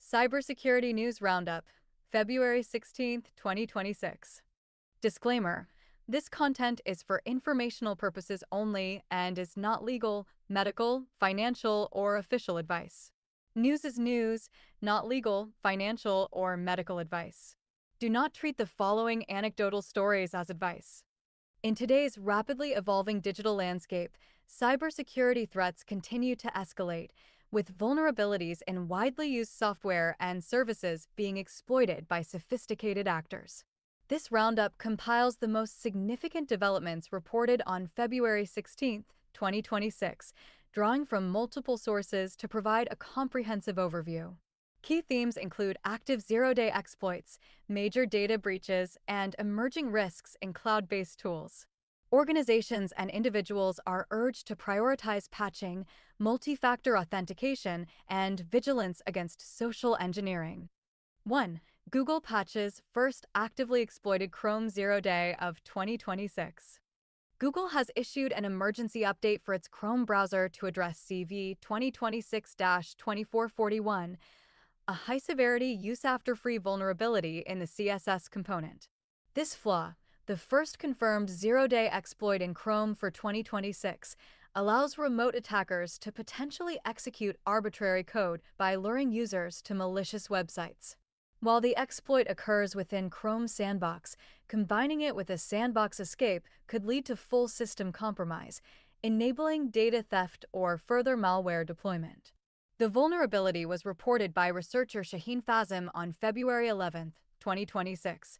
Cybersecurity News Roundup, February 16th, 2026. Disclaimer: this content is for informational purposes only and is not legal, medical, financial, or official advice. News is news, not legal, financial, or medical advice. Do not treat the following anecdotal stories as advice. In today's rapidly evolving digital landscape, cybersecurity threats continue to escalate, with vulnerabilities in widely used software and services being exploited by sophisticated actors. This roundup compiles the most significant developments reported on February 16, 2026, drawing from multiple sources to provide a comprehensive overview. Key themes include active zero-day exploits, major data breaches, and emerging risks in cloud-based tools. Organizations and individuals are urged to prioritize patching, multi-factor authentication, and vigilance against social engineering. 1. Google patches first actively exploited Chrome zero-day of 2026. Google has issued an emergency update for its Chrome browser to address CV 2026-2441, a high-severity use-after-free vulnerability in the CSS component. This flaw, the first confirmed zero-day exploit in Chrome for 2026, allows remote attackers to potentially execute arbitrary code by luring users to malicious websites. While the exploit occurs within Chrome's sandbox, combining it with a sandbox escape could lead to full system compromise, enabling data theft or further malware deployment. The vulnerability was reported by researcher Shaheen Fazem on February 11, 2026,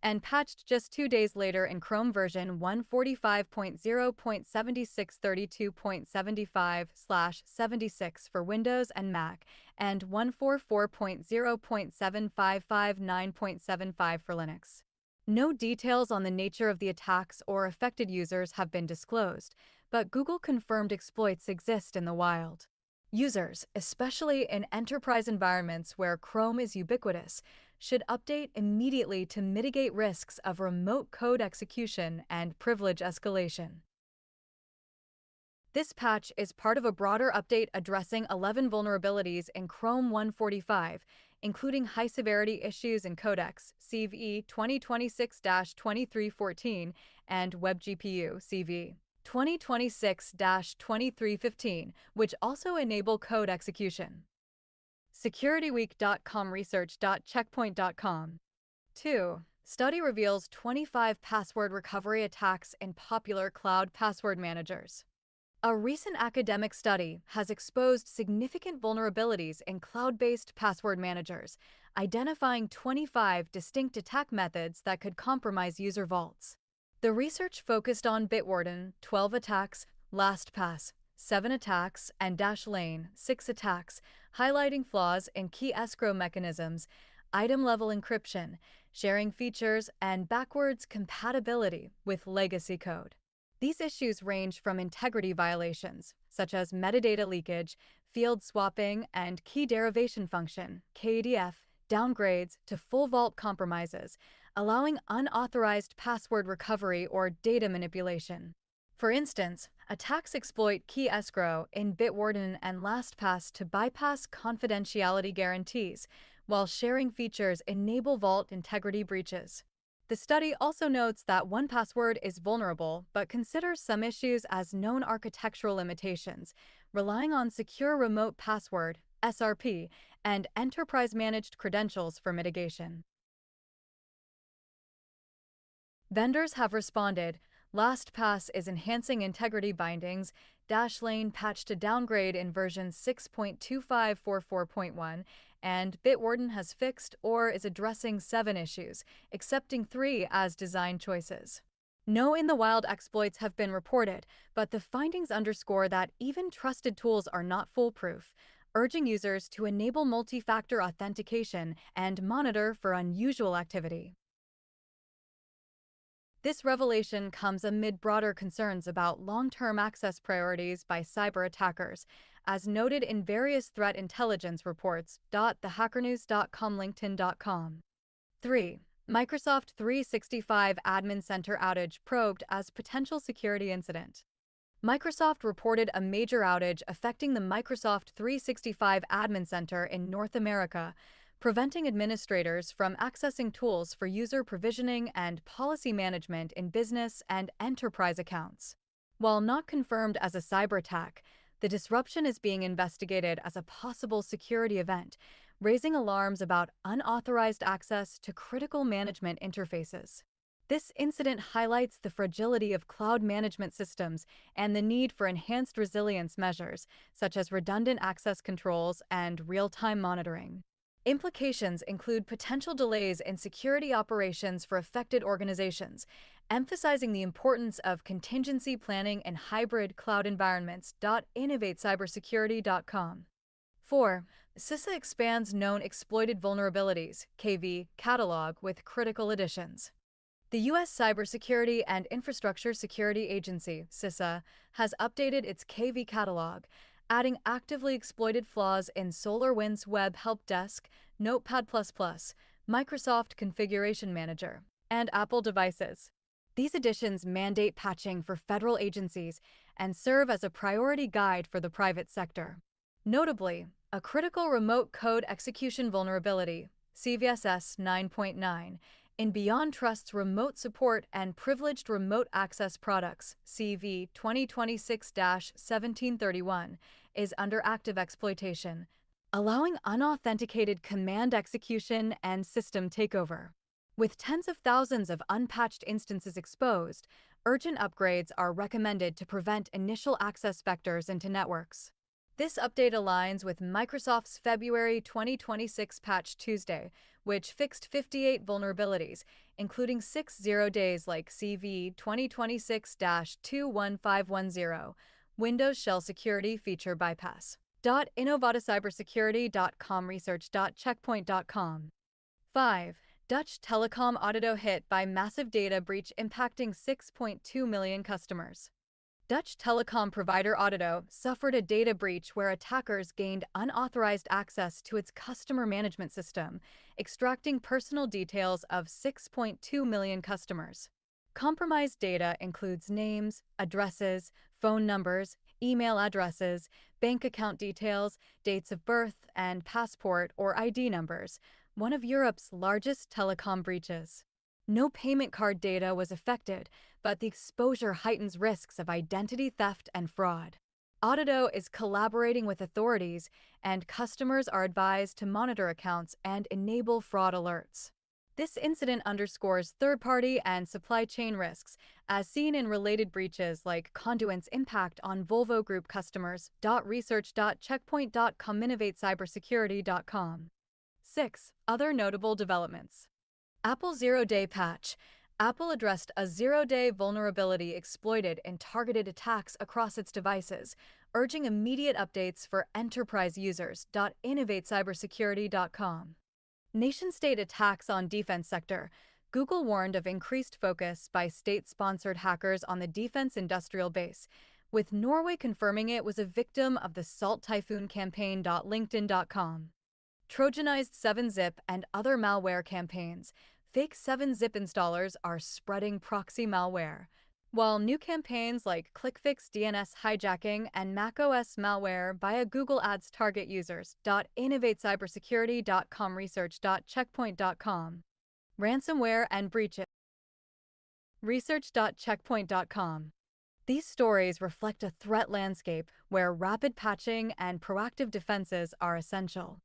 and patched just 2 days later in Chrome version 145.0.7632.75/76 for Windows and Mac, and 144.0.7559.75 for Linux. No details on the nature of the attacks or affected users have been disclosed, but Google confirmed exploits exist in the wild. Users, especially in enterprise environments where Chrome is ubiquitous, should update immediately to mitigate risks of remote code execution and privilege escalation. This patch is part of a broader update addressing 11 vulnerabilities in Chrome 145, including high-severity issues in codecs CV 2026-2314 and WebGPU CV 2026-2315, which also enable code execution. SecurityWeek.com Research.checkpoint.com. 2. Study reveals 25 password recovery attacks in popular cloud password managers. A recent academic study has exposed significant vulnerabilities in cloud-based password managers, identifying 25 distinct attack methods that could compromise user vaults. The research focused on Bitwarden, 12 attacks, LastPass, 7 attacks, and Dashlane, 6 attacks, highlighting flaws in key escrow mechanisms, item-level encryption, sharing features, and backwards compatibility with legacy code. These issues range from integrity violations, such as metadata leakage, field swapping, and key derivation function, KDF, downgrades to full vault compromises, allowing unauthorized password recovery or data manipulation. For instance, attacks exploit key escrow in Bitwarden and LastPass to bypass confidentiality guarantees, while sharing features enable vault integrity breaches. The study also notes that 1Password is vulnerable but considers some issues as known architectural limitations, relying on Secure Remote Password (SRP) and enterprise-managed credentials for mitigation. Vendors have responded. LastPass is enhancing integrity bindings, Dashlane patched to downgrade in version 6.2544.1, and Bitwarden has fixed or is addressing 7 issues, accepting 3 as design choices. No in-the-wild exploits have been reported, but the findings underscore that even trusted tools are not foolproof, urging users to enable multi-factor authentication and monitor for unusual activity. This revelation comes amid broader concerns about long-term access priorities by cyber attackers, as noted in various threat intelligence reports. TheHackerNews.com, LinkedIn.com. 3. Microsoft 365 Admin Center outage probed as potential security incident. Microsoft reported a major outage affecting the Microsoft 365 Admin Center in North America, preventing administrators from accessing tools for user provisioning and policy management in business and enterprise accounts. While not confirmed as a cyber attack, the disruption is being investigated as a possible security event, raising alarms about unauthorized access to critical management interfaces. This incident highlights the fragility of cloud management systems and the need for enhanced resilience measures, such as redundant access controls and real-time monitoring. Implications include potential delays in security operations for affected organizations, emphasizing the importance of contingency planning in hybrid cloud environments. InnovateCybersecurity.com. 4. CISA expands known exploited vulnerabilities (KV) catalog with critical additions. The U.S. Cybersecurity and Infrastructure Security Agency (CISA) has updated its KV catalog, adding actively exploited flaws in SolarWinds Web Help Desk, Notepad++, Microsoft Configuration Manager, and Apple devices. These additions mandate patching for federal agencies and serve as a priority guide for the private sector. Notably, a critical remote code execution vulnerability, CVSS 9.9, in Beyond Trust's remote support and privileged remote access products, CV 2026-1731, is under active exploitation, allowing unauthenticated command execution and system takeover. With tens of thousands of unpatched instances exposed, urgent upgrades are recommended to prevent initial access vectors into networks. This update aligns with Microsoft's February 2026 Patch Tuesday, which fixed 58 vulnerabilities, including 6 zero-days like CV 2026-21510, Windows Shell Security Feature Bypass. Innovatacybersecurity.com research.checkpoint.com. 5. Dutch telecom audio hit by massive data breach impacting 6.2 million customers. Dutch telecom provider Audido suffered a data breach where attackers gained unauthorized access to its customer management system, extracting personal details of 6.2 million customers. Compromised data includes names, addresses, phone numbers, email addresses, bank account details, dates of birth, and passport or ID numbers, one of Europe's largest telecom breaches. No payment card data was affected, but the exposure heightens risks of identity theft and fraud. Audido is collaborating with authorities, and customers are advised to monitor accounts and enable fraud alerts. This incident underscores third-party and supply chain risks, as seen in related breaches like Conduent's impact on Volvo Group customers. Research.checkpoint.com InnovateCybersecurity.com. 6. Other notable developments. Apple Zero-Day Patch. Apple addressed a zero-day vulnerability exploited in targeted attacks across its devices, urging immediate updates for enterprise users. InnovateCybersecurity.com. Nation-state attacks on defense sector. Google warned of increased focus by state-sponsored hackers on the defense industrial base, with Norway confirming it was a victim of the Salt Typhoon campaign. LinkedIn.com. Trojanized 7-Zip and other malware campaigns. Fake 7-Zip installers are spreading proxy malware, while new campaigns like ClickFix DNS hijacking and macOS malware via Google Ads target users. InnovateCybersecurity.com research.checkpoint.com. Ransomware and breaches. Research.checkpoint.com. These stories reflect a threat landscape where rapid patching and proactive defenses are essential.